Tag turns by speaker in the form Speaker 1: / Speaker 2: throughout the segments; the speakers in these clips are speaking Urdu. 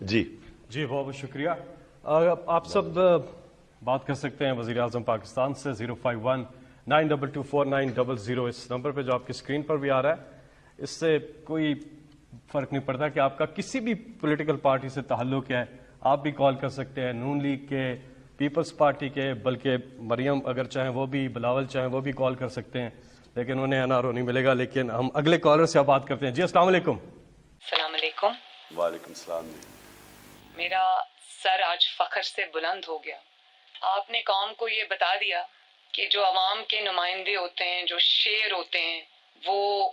Speaker 1: جی
Speaker 2: جی بہت بہت شکریہ. آپ سب بات کر سکتے ہیں وزیر اعظم پاکستان سے 051-9224900 اس نمبر پہ جو آپ کی اسکرین پر بھی آ رہا ہے. اس سے کوئی فرق نہیں پڑتا کہ آپ کا کسی بھی پولیٹیکل پارٹی سے تعلق ہے, آپ بھی کال کر سکتے ہیں, نون لیگ کے, پیپلز پارٹی کے, بلکہ مریم اگر چاہیں وہ بھی, بلاول چاہیں وہ بھی کال کر سکتے ہیں, لیکن انہیں این آر او نہیں ملے گا. لیکن ہم اگلے کالر سے اب بات کرتے ہیں. جی السلام علیکم.
Speaker 3: السلام علیکم.
Speaker 1: وعلیکم السلام.
Speaker 3: میرا سر آج فخر سے بلند ہو گیا. آپ نے قوم کو یہ بتا دیا کہ جو عوام کے نمائندے ہوتے ہیں, جو شیر ہوتے ہیں, وہ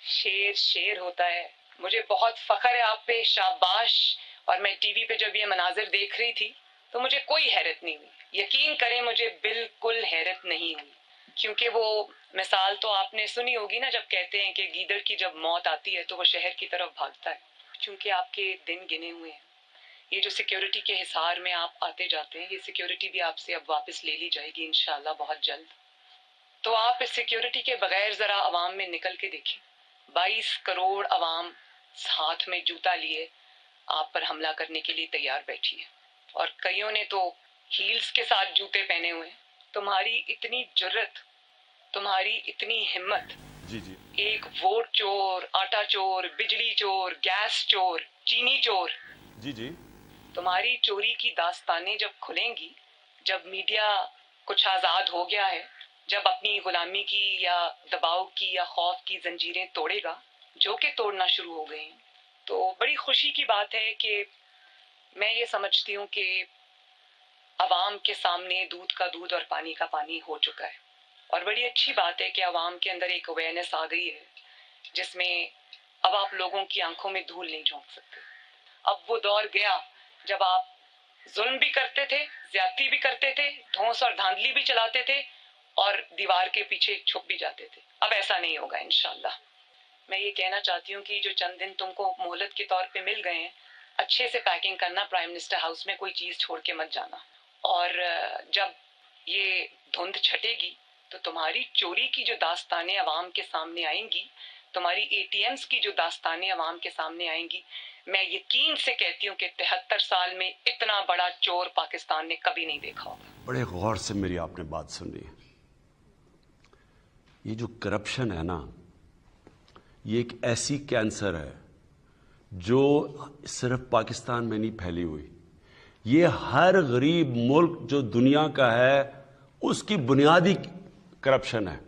Speaker 3: شیر ہوتا ہے. مجھے بہت فخر ہے آپ پہ, شاباش. اور میں ٹی وی پہ جب یہ مناظر دیکھ رہی تھی تو مجھے کوئی حیرت نہیں ہوئی. یقین کریں مجھے بالکل حیرت نہیں ہوئی, کیونکہ وہ مثال تو آپ نے سنی ہوگی نا, جب کہتے ہیں کہ گیدڑ کی جب موت آتی ہے تو وہ شہر کی طرف بھاگتا ہے. چونکہ آپ کے دن گنے ہوئے ہیں. یہ جو سیکیورٹی کے حصار میں آپ آتے جاتے ہیں, یہ سیکیورٹی بھی آپ سے اب واپس لے لی جائے گی انشاءاللہ بہت جلد. تو آپ اس سیکیورٹی کے بغیر ذرا عوام میں نکل کے دیکھیں. 22 کروڑ عوام ہاتھ میں جوتا لیے آپ پر حملہ کرنے کے لیے تیار بیٹھی ہے, اور کئیوں نے تو ہیلز کے ساتھ جوتے پہنے ہوئے. تمہاری اتنی جرت, تمہاری اتنی ہمت.
Speaker 1: جی جی
Speaker 3: ایک ووٹ چور, آٹا چور, بجلی چور, گیس چور, چینی چور.
Speaker 1: جی جی
Speaker 3: تمہاری چوری کی داستانیں جب کھلیں گی, جب میڈیا کچھ آزاد ہو گیا ہے, جب اپنی غلامی کی یا دباؤ کی یا خوف کی زنجیریں توڑے گا, جو کہ توڑنا شروع ہو گئے ہیں, تو بڑی خوشی کی بات ہے کہ میں یہ سمجھتی ہوں کہ عوام کے سامنے دودھ کا دودھ اور پانی کا پانی ہو چکا ہے. اور بڑی اچھی بات ہے کہ عوام کے اندر ایک اویئرنیس آ گئی ہے, جس میں اب آپ لوگوں کی آنکھوں میں دھول نہیں جھونک سکتے. اب وہ دور گیا جب آپ ظلم بھی کرتے تھے, زیادتی بھی کرتے تھے, دھونس اور دھاندلی بھی چلاتے تھے, اور دیوار کے پیچھے چھپ بھی جاتے تھے. اب ایسا نہیں ہوگا انشاءاللہ. میں یہ کہنا چاہتی ہوں کہ جو چند دن تم کو مہلت کے طور پہ مل گئے ہیں, اچھے سے پیکنگ کرنا, پرائم منسٹر ہاؤس میں کوئی چیز چھوڑ کے مت جانا. اور جب یہ دھند چھٹے گی تو تمہاری چوری کی جو داستانیں عوام کے سامنے آئیں گی, تمہاری اے ٹی ایمز کی جو داستانیں عوام کے سامنے آئیں گی, میں یقین سے کہتی ہوں کہ 73 سال میں اتنا بڑا چور پاکستان نے کبھی نہیں دیکھا ہوگا.
Speaker 1: بڑے غور سے میری آپ نے بات سنی. یہ جو کرپشن ہے نا, یہ ایک ایسی کینسر ہے جو صرف پاکستان میں نہیں پھیلی ہوئی. یہ ہر غریب ملک جو دنیا کا ہے اس کی بنیادی کرپشن ہے.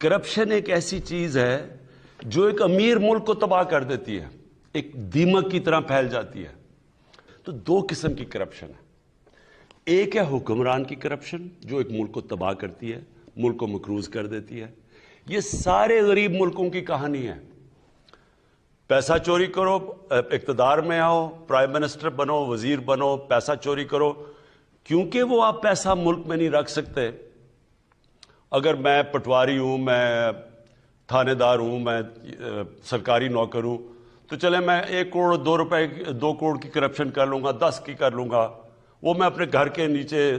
Speaker 1: کرپشن ایک ایسی چیز ہے جو ایک امیر ملک کو تباہ کر دیتی ہے, ایک دیمک کی طرح پھیل جاتی ہے. تو دو قسم کی کرپشن ہے. ایک ہے حکمران کی کرپشن جو ایک ملک کو تباہ کرتی ہے, ملک کو مقروض کر دیتی ہے. یہ سارے غریب ملکوں کی کہانی ہے. پیسہ چوری کرو, اقتدار میں آؤ, پرائم منسٹر بنو, وزیر بنو, پیسہ چوری کرو. کیونکہ وہ آپ پیسہ ملک میں نہیں رکھ سکتے. اگر میں پٹواری ہوں, میں تھانے دار ہوں, میں سرکاری نوکر ہوں, تو چلے میں 1 کروڑ 2 روپے 2 کروڑ کی کرپشن کر لوں گا, 10 کی کر لوں گا, وہ میں اپنے گھر کے نیچے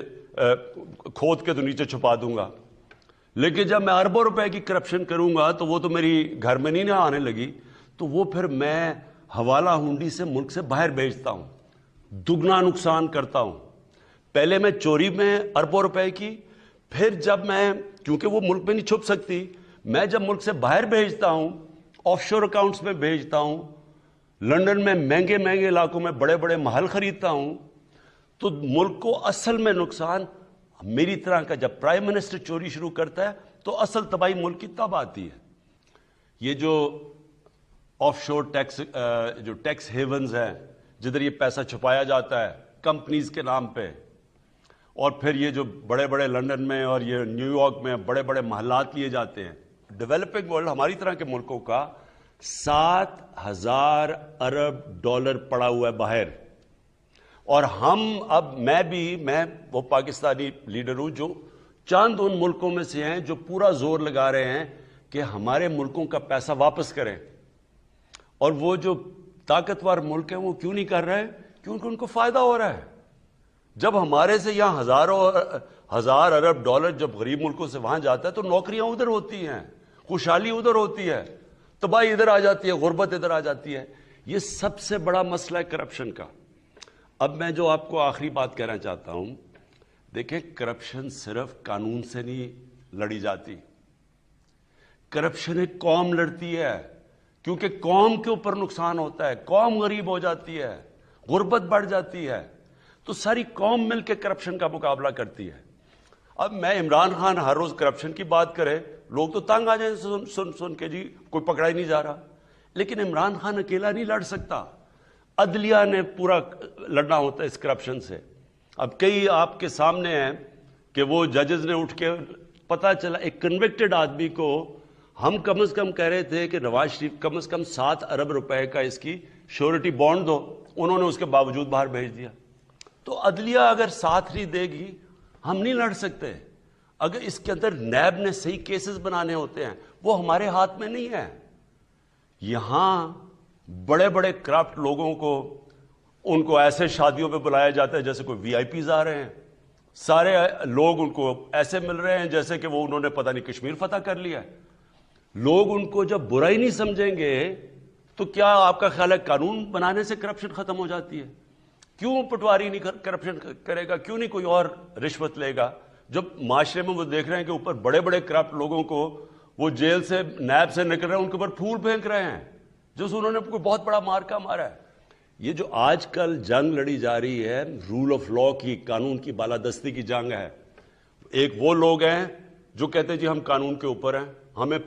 Speaker 1: کھود کے تو نیچے چھپا دوں گا. لیکن جب میں اربوں روپے کی کرپشن کروں گا تو وہ تو میری گھر میں نہیں آنے لگی, تو وہ پھر میں حوالہ ہنڈی سے ملک سے باہر بھیجتا ہوں, دگنا نقصان کرتا ہوں. پہلے میں چوری میں اربوں روپے کی, پھر جب میں, کیونکہ وہ ملک میں نہیں چھپ سکتی, میں جب ملک سے باہر بھیجتا ہوں, آف شور اکاؤنٹس میں بھیجتا ہوں, لنڈن میں مہنگے مہنگے علاقوں میں بڑے بڑے محل خریدتا ہوں, تو ملک کو اصل میں نقصان میری طرح کا. جب پرائم منسٹر چوری شروع کرتا ہے تو اصل تباہی ملک کی تب آتی ہے. یہ جو آف شور ٹیکس, جو ٹیکس ہیونز ہیں جدھر یہ پیسہ چھپایا جاتا ہے کمپنیز کے نام پہ, اور پھر یہ جو بڑے بڑے لنڈن میں اور یہ نیو یارک میں بڑے بڑے محلات لیے جاتے ہیں. ڈیولپنگ ورلڈ ہماری طرح کے ملکوں کا 7,000 ارب ڈالر پڑا ہوا ہے باہر. اور ہم اب, میں وہ پاکستانی لیڈر ہوں جو چند ان ملکوں میں سے ہیں جو پورا زور لگا رہے ہیں کہ ہمارے ملکوں کا پیسہ واپس کریں. اور وہ جو طاقتور ملک ہیں وہ کیوں نہیں کر رہے؟ کیونکہ ان کو فائدہ ہو رہا ہے. جب ہمارے سے یہاں ہزار ارب ڈالر جب غریب ملکوں سے وہاں جاتا ہے تو نوکریاں ادھر ہوتی ہیں, خوشحالی ادھر ہوتی ہے, تباہی ادھر آ جاتی ہے, غربت ادھر آ جاتی ہے. یہ سب سے بڑا مسئلہ ہے کرپشن کا. اب میں جو آپ کو آخری بات کہنا چاہتا ہوں, دیکھیں کرپشن صرف قانون سے نہیں لڑی جاتی, کرپشن ایک قوم لڑتی ہے, کیونکہ قوم کے اوپر نقصان ہوتا ہے, قوم غریب ہو جاتی ہے, غربت بڑھ جاتی ہے, تو ساری قوم مل کے کرپشن کا مقابلہ کرتی ہے. اب میں عمران خان ہر روز کرپشن کی بات کرے, لوگ تو تنگ آ جائیں سن کے, جی کوئی پکڑا ہی نہیں جا رہا. لیکن عمران خان اکیلا نہیں لڑ سکتا, عدلیہ نے پورا لڑنا ہوتا ہے اس کرپشن سے. اب کئی آپ کے سامنے ہیں کہ وہ ججز نے اٹھ کے, پتہ چلا ایک کنوکٹڈ آدمی کو ہم کم از کم کہہ رہے تھے کہ نواز شریف کم از کم 7 ارب روپے کا اس کی شیورٹی بانڈ دو, انہوں نے اس کے باوجود باہر بھیج دیا. تو عدلیہ اگر ساتھ نہیں دے گی ہم نہیں لڑ سکتے. اگر اس کے اندر نیب نے صحیح کیسز بنانے ہوتے ہیں, وہ ہمارے ہاتھ میں نہیں ہے. یہاں بڑے بڑے کرپٹ لوگوں کو ان کو ایسے شادیوں پہ بلایا جاتا ہے جیسے کوئی وی آئی پیز آ رہے ہیں, سارے لوگ ان کو ایسے مل رہے ہیں جیسے کہ وہ انہوں نے پتہ نہیں کشمیر فتح کر لیا ہے. لوگ ان کو جب برا ہی نہیں سمجھیں گے تو کیا آپ کا خیال ہے قانون بنانے سے کرپشن ختم ہو جاتی ہے؟ کیوں پٹواری نہیں کرپشن کرے گا, کیوں نہیں کوئی اور رشوت لے گا؟ جب معاشرے میں وہ دیکھ رہے ہیں کہ اوپر بڑے بڑے کرپٹ لوگوں کو وہ جیل سے نیب سے نکل رہے ہیں, ان کے اوپر پھول پھینک رہے ہیں جو انہوں نے کوئی بہت بڑا مارکا مارا ہے. یہ جو آج کل جنگ لڑی جا رہی ہے رول آف لا کی, قانون کی بالادستی کی جنگ ہے. ایک وہ لوگ ہیں جو کہتے ہیں جی ہم قانون کے اوپر ہیں, ہمیں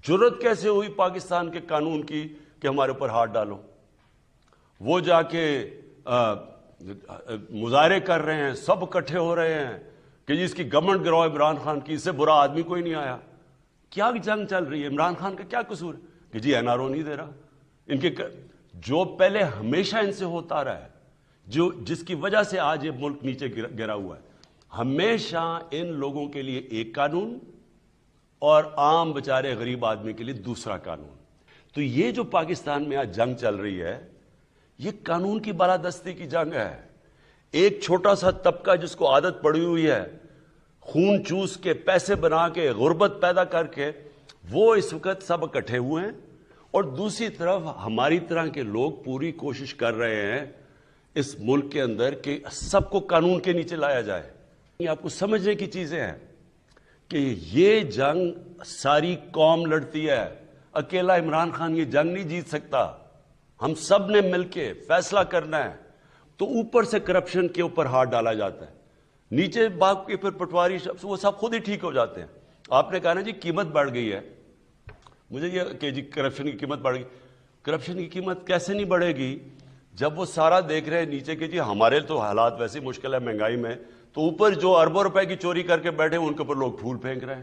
Speaker 1: جرت کیسے ہوئی پاکستان کے قانون کی کہ ہمارے اوپر ہاتھ ڈالو. وہ جا کے مظاہرے کر رہے ہیں, سب اکٹھے ہو رہے ہیں کہ جی اس کی گورنمنٹ گراؤ عمران خان کی, اس سے برا آدمی کوئی نہیں آیا. کیا جنگ چل رہی ہے؟ عمران خان کا کیا قصور ہے کہ جی این آر او نہیں دے رہا؟ ان کے جو پہلے ہمیشہ ان سے ہوتا رہا ہے, جو جس کی وجہ سے آج یہ ملک نیچے گرا ہوا ہے, ہمیشہ ان لوگوں کے لیے ایک قانون اور عام بیچارے غریب آدمی کے لیے دوسرا قانون. تو یہ جو پاکستان میں آج جنگ چل رہی ہے یہ قانون کی بالادستی کی جنگ ہے. ایک چھوٹا سا طبقہ جس کو عادت پڑی ہوئی ہے خون چوس کے, پیسے بنا کے, غربت پیدا کر کے, وہ اس وقت سب اکٹھے ہوئے ہیں. اور دوسری طرف ہماری طرح کے لوگ پوری کوشش کر رہے ہیں اس ملک کے اندر کہ سب کو قانون کے نیچے لایا جائے. یہ آپ کو سمجھنے کی چیزیں ہیں کہ یہ جنگ ساری قوم لڑتی ہے, اکیلا عمران خان یہ جنگ نہیں جیت سکتا. ہم سب نے مل کے فیصلہ کرنا ہے. تو اوپر سے کرپشن کے اوپر ہاتھ ڈالا جاتا ہے, نیچے باپ کے پھر پٹواری وہ سب خود ہی ٹھیک ہو جاتے ہیں. آپ نے کہا نا جی قیمت بڑھ گئی ہے, مجھے یہ کہ جی کرپشن کی قیمت بڑھ گئی. کرپشن کی قیمت کیسے نہیں بڑھے گی جب وہ سارا دیکھ رہے ہیں نیچے کہ جی ہمارے تو حالات ویسے مشکل ہے مہنگائی میں, تو اوپر جو اربوں روپے کی چوری کر کے بیٹھے ان کے اوپر لوگ پھول پھینک رہے ہیں.